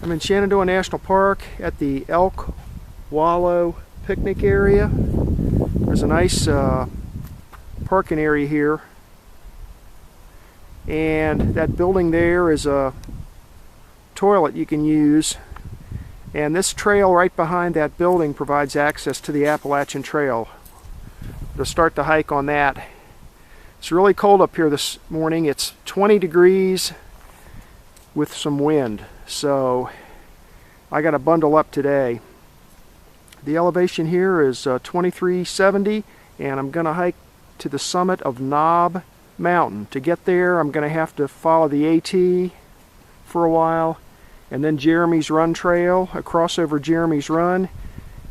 I'm in Shenandoah National Park at the Elk Wallow picnic area. There's a nice parking area here, and that building there is a toilet you can use, and this trail right behind that building provides access to the Appalachian Trail. To start the hike on that. It's really cold up here this morning. It's 20 degrees with some wind, so I got to bundle up today. The elevation here is 2370, and I'm going to hike to the summit of Knob Mountain. To get there, I'm going to have to follow the AT for a while, and then Jeremy's Run Trail, across over Jeremy's Run,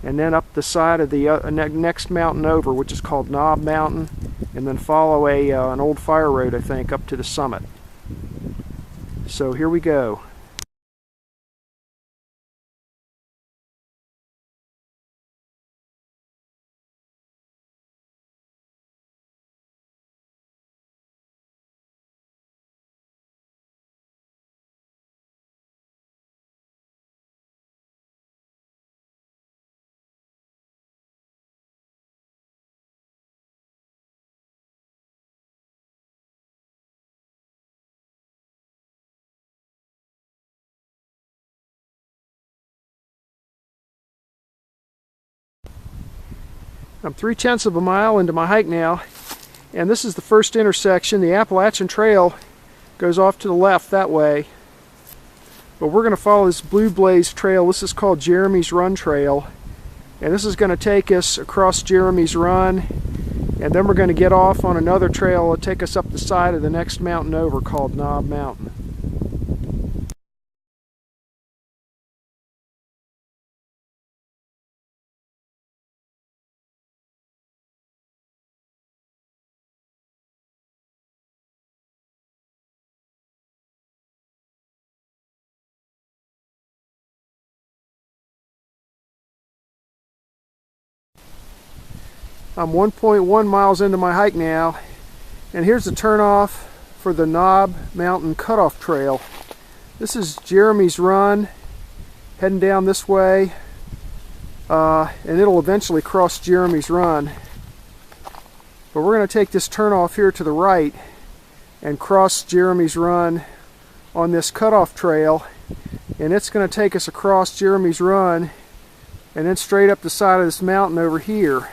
and then up the side of the next mountain over, which is called Knob Mountain, and then follow an old fire road, I think, up to the summit. So here we go. I'm 3/10 of a mile into my hike now, and this is the first intersection. The Appalachian Trail goes off to the left that way, but we're going to follow this Blue Blaze Trail. This is called Jeremy's Run Trail, and this is going to take us across Jeremy's Run, and then we're going to get off on another trail that'll take us up the side of the next mountain over called Knob Mountain. I'm 1.1 miles into my hike now, and here's the turnoff for the Knob Mountain Cutoff Trail. This is Jeremy's Run, heading down this way, and it'll eventually cross Jeremy's Run. But we're going to take this turnoff here to the right and cross Jeremy's Run on this cutoff trail, and it's going to take us across Jeremy's Run and then straight up the side of this mountain over here.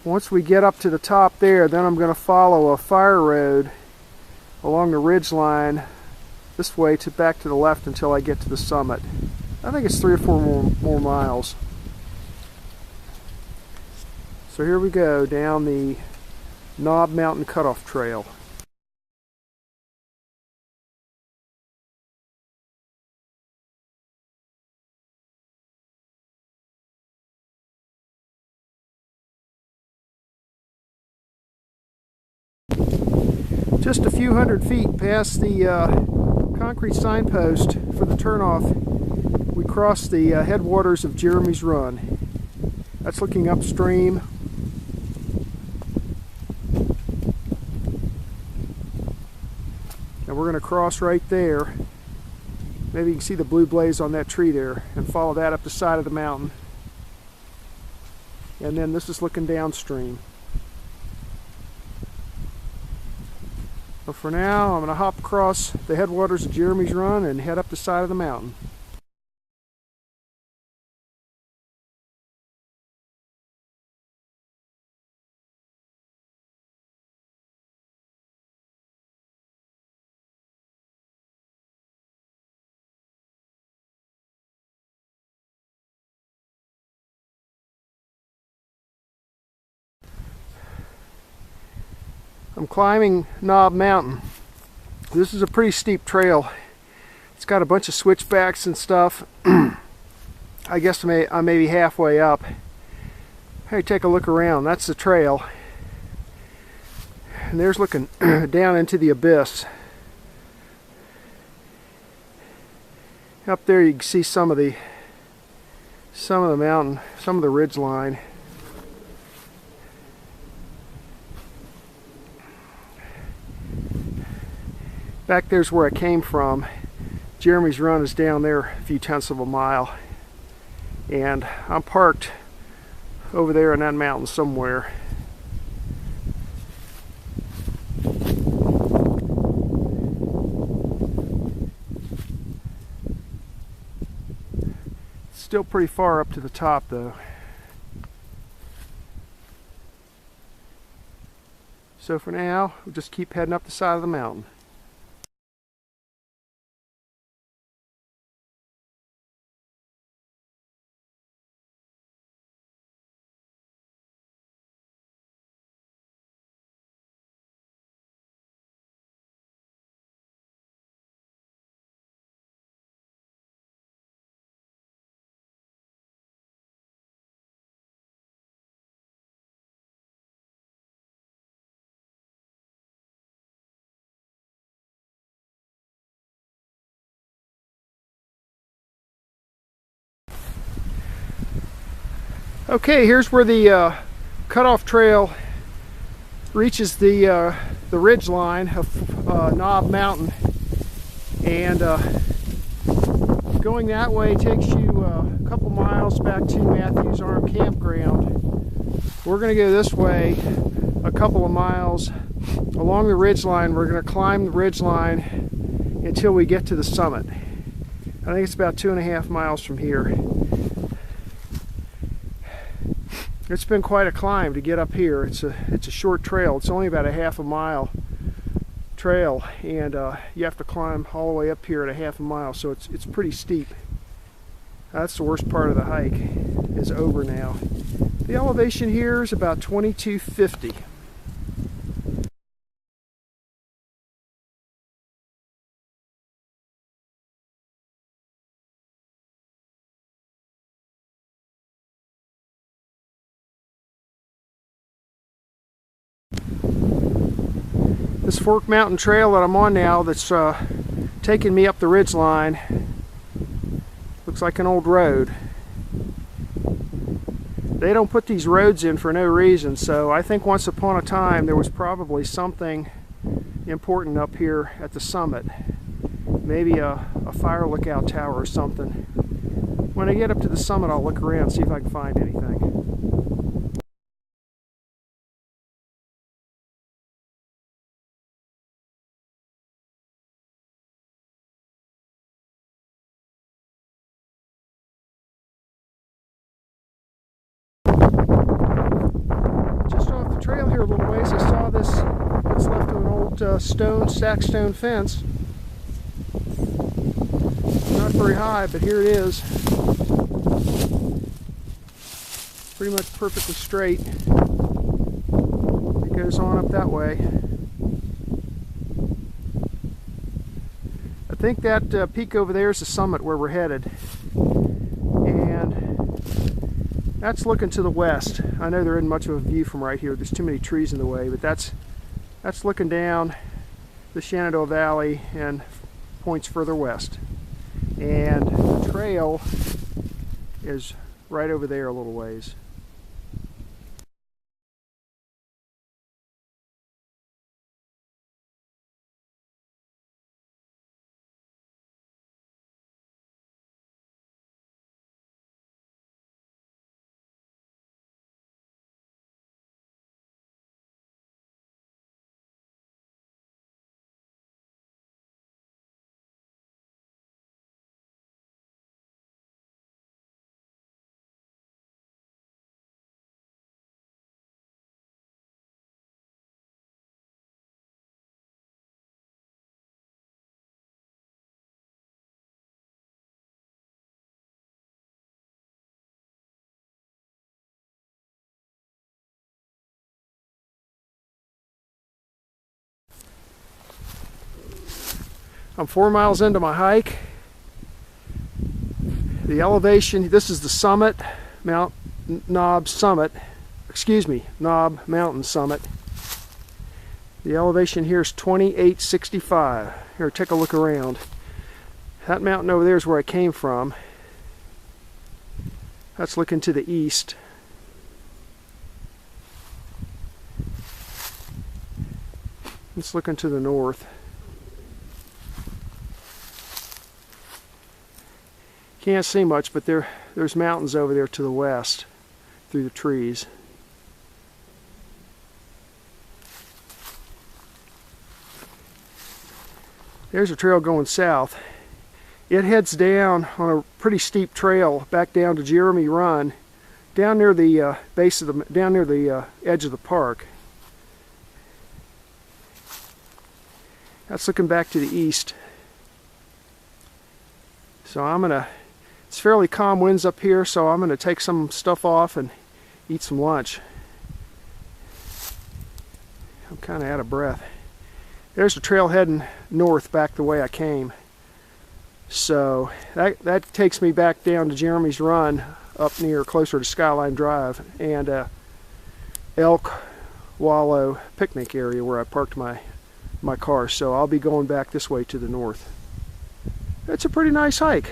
Once we get up to the top there, then I'm going to follow a fire road along the ridge line this way to back to the left until I get to the summit. I think it's 3 or 4 more miles. So here we go down the Knob Mountain Cutoff Trail. Just a few hundred feet past the concrete signpost for the turnoff, we cross the headwaters of Jeremy's Run. That's looking upstream. And we're going to cross right there. Maybe you can see the blue blaze on that tree there, and follow that up the side of the mountain. And then this is looking downstream. But for now, I'm going to hop across the headwaters of Jeremy's Run and head up the side of the mountain. I'm climbing Knob Mountain. This is a pretty steep trail. It's got a bunch of switchbacks and stuff. I guess I may be halfway up. Hey, take a look around. That's the trail. And there's looking down into the abyss. Up there you can see some of the mountain, some of the ridge line. Back there's where I came from. Jeremy's Run is down there a few tenths of a mile, and I'm parked over there on that mountain somewhere. Still pretty far up to the top though. So for now, we'll just keep heading up the side of the mountain. Okay, here's where the cutoff trail reaches the ridge line of Knob Mountain, and going that way takes you a couple miles back to Matthews Arm Campground. We're going to go this way a couple of miles along the ridge line. We're going to climb the ridge line until we get to the summit. I think it's about 2.5 miles from here. It's been quite a climb to get up here. It's a short trail. It's only about a half a mile trail, and you have to climb all the way up here at a half a mile, so it's pretty steep. That's the worst part of the hike, is over now. The elevation here is about 2250. This Fork Mountain Trail that I'm on now, that's taking me up the ridge line, looks like an old road. They don't put these roads in for no reason, so I think once upon a time there was probably something important up here at the summit. Maybe a fire lookout tower or something. When I get up to the summit, I'll look around, see if I can find anything. Trail here a little ways, I saw this, what's left of an old stack stone fence. Not very high, but here it is. Pretty much perfectly straight. It goes on up that way. I think that peak over there is the summit where we're headed. And that's looking to the west. I know there isn't much of a view from right here. There's too many trees in the way, but that's looking down the Shenandoah Valley and points further west. And the trail is right over there a little ways. I'm 4 miles into my hike. The elevation, this is the summit, Knob Mountain summit. The elevation here is 2865. Here, take a look around. That mountain over there is where I came from. That's looking to the east. It's looking to the north. Can't see much, but there's mountains over there to the west through the trees. There's a trail going south. It heads down on a pretty steep trail back down to Jeremy Run, down near the edge of the park. That's looking back to the east. So it's fairly calm winds up here, so I'm gonna take some stuff off and eat some lunch. I'm kind of out of breath. There's the trail heading north back the way I came. So that takes me back down to Jeremy's Run up near closer to Skyline Drive and Elk Wallow picnic area where I parked my car. So I'll be going back this way to the north. It's a pretty nice hike.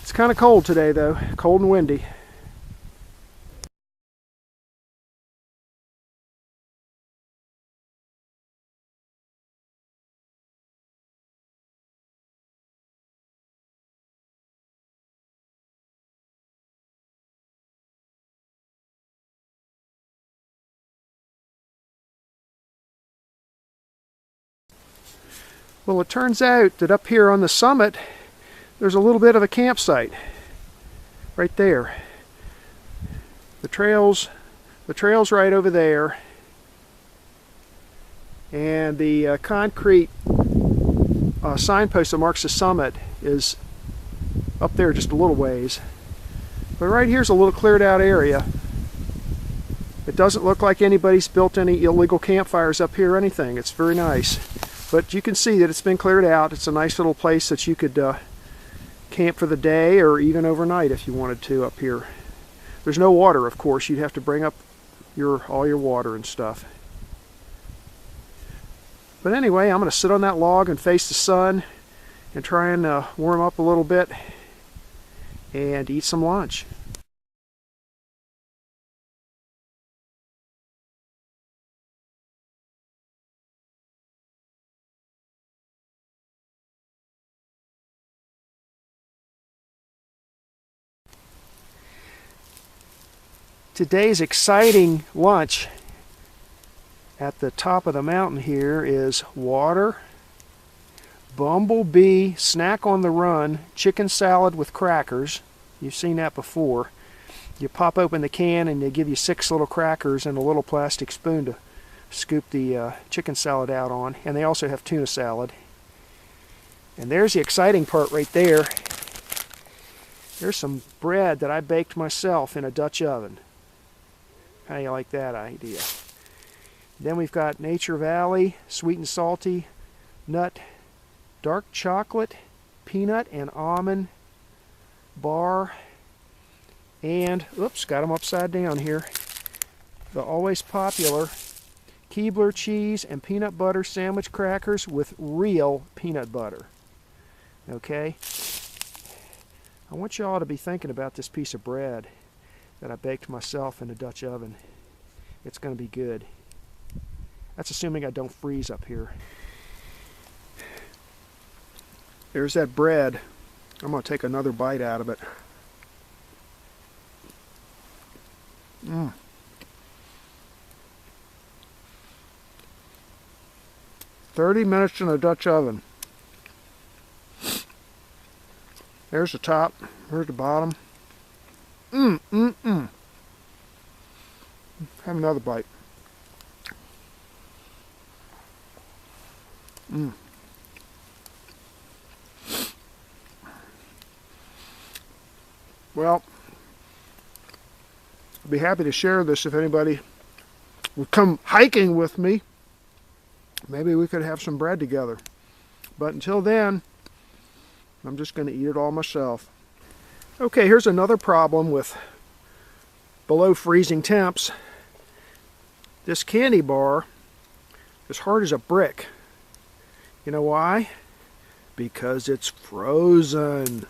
It's kind of cold today though, cold and windy. Well, it turns out that up here on the summit, there's a little bit of a campsite right there. The trail's right over there, and the concrete signpost that marks the summit is up there just a little ways. But right here's a little cleared out area. It doesn't look like anybody's built any illegal campfires up here or anything. It's very nice. But you can see that it's been cleared out. It's a nice little place that you could camp for the day or even overnight if you wanted to up here. There's no water, of course. You'd have to bring up all your water and stuff. But anyway, I'm going to sit on that log and face the sun and try and warm up a little bit and eat some lunch. Today's exciting lunch at the top of the mountain here is water, bumblebee snack on the run, chicken salad with crackers. You've seen that before. You pop open the can and they give you 6 little crackers and a little plastic spoon to scoop the chicken salad out on. And they also have tuna salad. And there's the exciting part right there. There's some bread that I baked myself in a Dutch oven. How do you like that idea? Then we've got Nature Valley, sweet and salty, nut, dark chocolate, peanut and almond bar, and, oops, got them upside down here, the always popular Keebler cheese and peanut butter sandwich crackers with real peanut butter. Okay? I want you all to be thinking about this piece of bread that I baked myself in a Dutch oven. It's going to be good. That's assuming I don't freeze up here. There's that bread. I'm going to take another bite out of it. 30 minutes in a Dutch oven. There's the top. Here's the bottom. Have another bite. Well, I'd be happy to share this if anybody would come hiking with me. Maybe we could have some bread together. But until then, I'm just going to eat it all myself. Okay, here's another problem with below freezing temps. This candy bar is hard as a brick. You know why? Because it's frozen.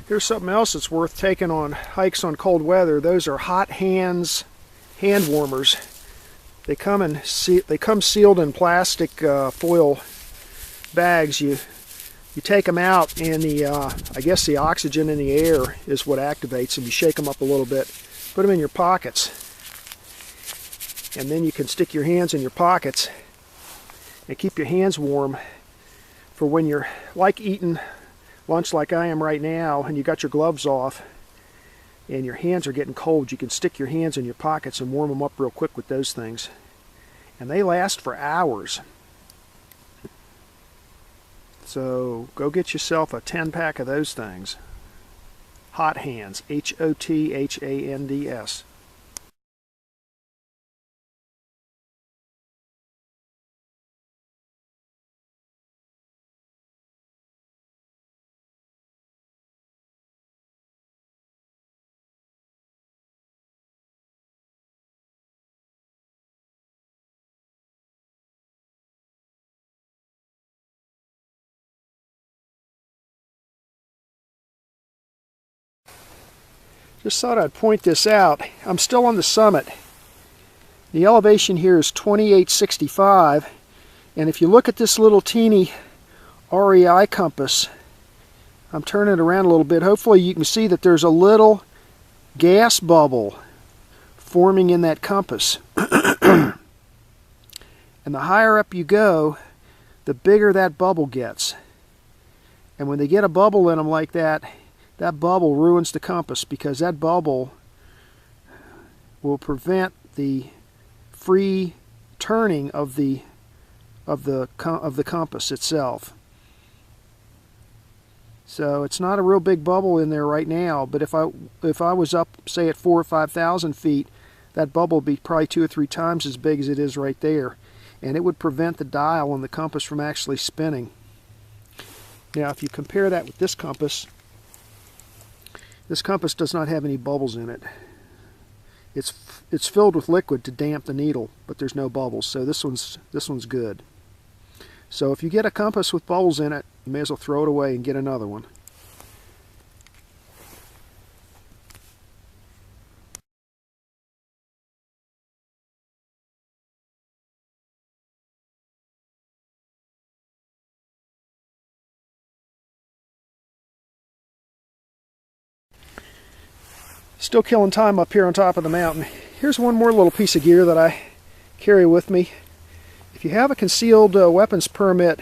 Here's something else that's worth taking on hikes on cold weather. Those are hot hands hand warmers. They come sealed in plastic foil bags. You take them out, and I guess the oxygen in the air is what activates them. You shake them up a little bit, put them in your pockets, and then you can stick your hands in your pockets and keep your hands warm for when you're like eating lunch like I am right now, and you got your gloves off and your hands are getting cold. You can stick your hands in your pockets and warm them up real quick with those things. And they last for hours. So go get yourself a 10-pack of those things. Hot Hands, Hothands. Just thought I'd point this out. I'm still on the summit. The elevation here is 2865, and if you look at this little teeny REI compass, I'm turning it around a little bit. Hopefully you can see that there's a little gas bubble forming in that compass. And the higher up you go, the bigger that bubble gets. And when they get a bubble in them like that, that bubble ruins the compass, because that bubble will prevent the free turning of the compass itself. So it's not a real big bubble in there right now, but if I was up, say, at 4,000 or 5,000 feet, that bubble would be probably 2 or 3 times as big as it is right there, and it would prevent the dial on the compass from actually spinning. Now, if you compare that with this compass does not have any bubbles in it. It's filled with liquid to damp the needle, but there's no bubbles, so this one's good. So if you get a compass with bubbles in it, you may as well throw it away and get another one. Still killing time up here on top of the mountain. Here's one more little piece of gear that I carry with me. If you have a concealed weapons permit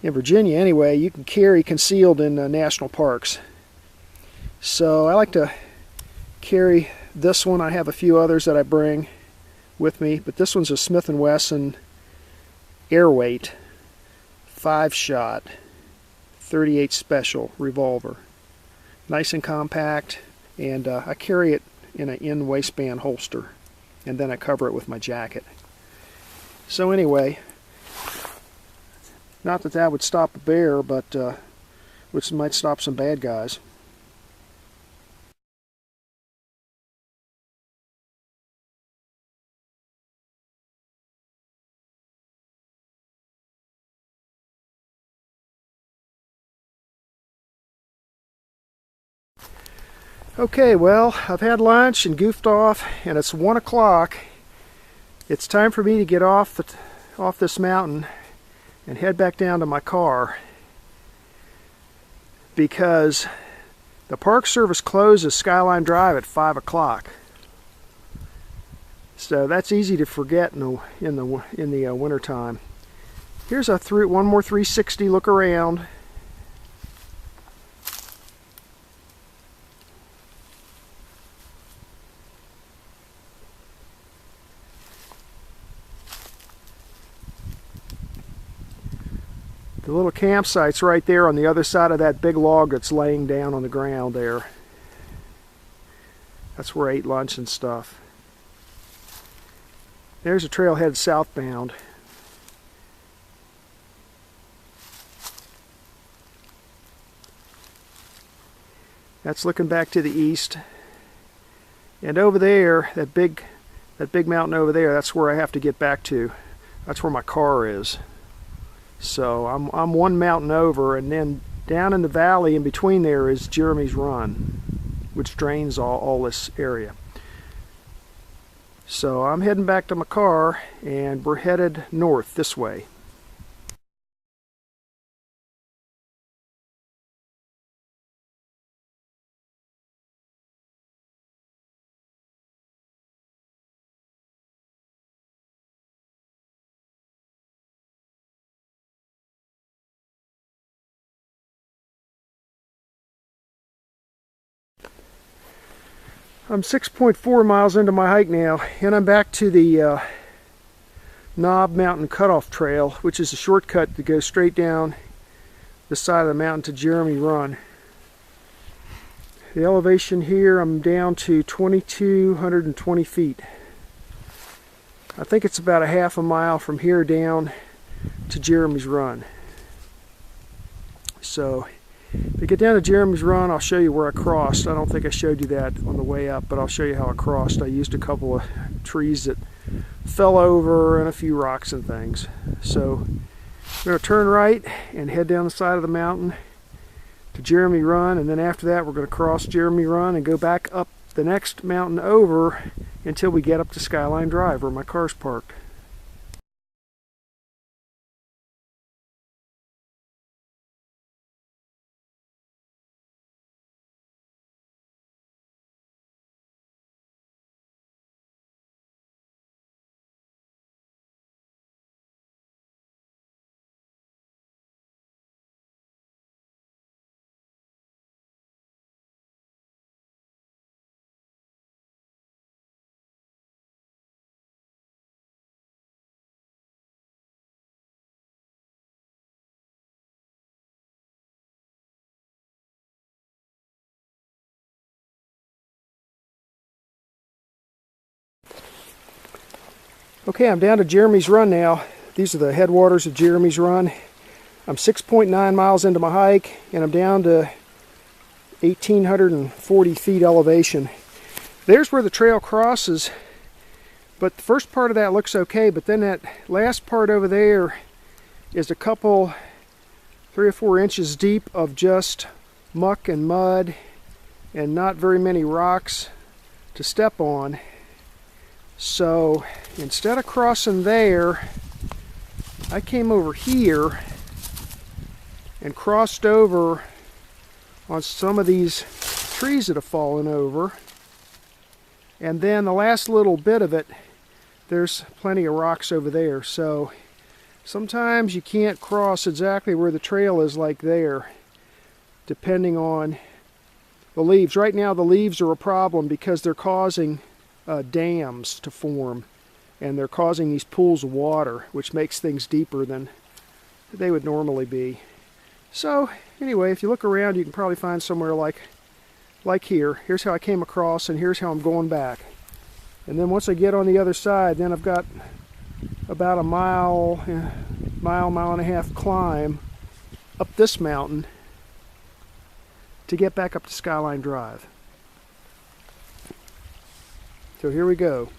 in Virginia anyway, you can carry concealed in national parks. So I like to carry this one. I have a few others that I bring with me, but this one's a Smith & Wesson Airweight 5-shot 38 Special revolver. Nice and compact. And I carry it in an in-waistband holster, and then I cover it with my jacket. So anyway, not that that would stop a bear, but which might stop some bad guys. Okay, well, I've had lunch and goofed off, and it's 1 o'clock. It's time for me to get off this mountain and head back down to my car, because the Park Service closes Skyline Drive at 5 o'clock. So that's easy to forget in the winter time. Here's one more 360 look around. The little campsite's right there on the other side of that big log that's laying down on the ground there. That's where I ate lunch and stuff. There's a trail headed southbound. That's looking back to the east. And over there, that big mountain over there, that's where I have to get back to. That's where my car is. So I'm one mountain over, and then down in the valley in between there is Jeremy's Run, which drains all this area. So I'm heading back to my car, and we're headed north this way. I'm 6.4 miles into my hike now, and I'm back to the Knob Mountain Cutoff Trail, which is a shortcut that goes straight down the side of the mountain to Jeremy Run. The elevation here, I'm down to 2,220 feet. I think it's about a half a mile from here down to Jeremy's Run. So to get down to Jeremy's Run, I'll show you where I crossed. I don't think I showed you that on the way up, but I'll show you how I crossed. I used a couple of trees that fell over and a few rocks and things. So I'm going to turn right and head down the side of the mountain to Jeremy Run, and then after that we're going to cross Jeremy Run and go back up the next mountain over until we get up to Skyline Drive where my car's parked. Okay, I'm down to Jeremy's Run now. These are the headwaters of Jeremy's Run. I'm 6.9 miles into my hike, and I'm down to 1,840 feet elevation. There's where the trail crosses, but the first part of that looks okay, but then that last part over there is a couple, 3 or 4 inches deep of just muck and mud and not very many rocks to step on. So instead of crossing there, I came over here and crossed over on some of these trees that have fallen over. And then the last little bit of it, there's plenty of rocks over there. So sometimes you can't cross exactly where the trail is like there, depending on the leaves. Right now the leaves are a problem because they're causing dams to form, and they're causing these pools of water, which makes things deeper than they would normally be. So anyway, if you look around, you can probably find somewhere like here. Here's how I came across, and here's how I'm going back. And then once I get on the other side, then I've got about a mile and a half climb up this mountain to get back up to Skyline Drive. So here we go.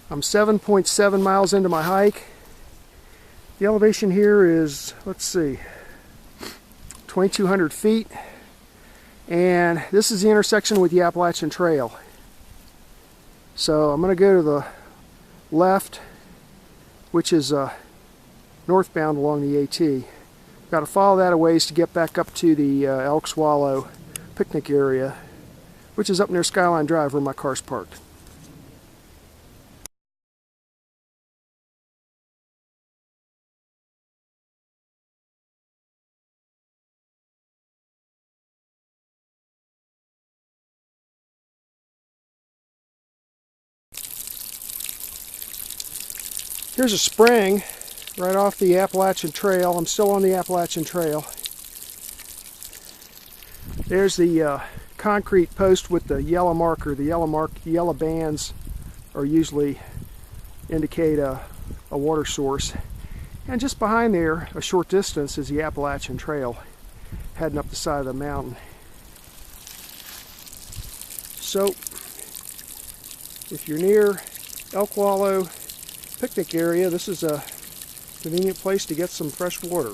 I'm 7.7 miles into my hike. The elevation here is, let's see, 2,200 feet, and this is the intersection with the Appalachian Trail. So I'm going to go to the left, which is northbound along the AT. Got to follow that a ways to get back up to the Elk Swallow picnic area, which is up near Skyline Drive where my car's parked. Here's a spring right off the Appalachian Trail. I'm still on the Appalachian Trail. There's the concrete post with the yellow marker. The yellow bands are usually indicate a water source. And just behind there, a short distance, is the Appalachian Trail. heading up the side of the mountain. So, if you're near Elk Wallow picnic area, this is a convenient place to get some fresh water.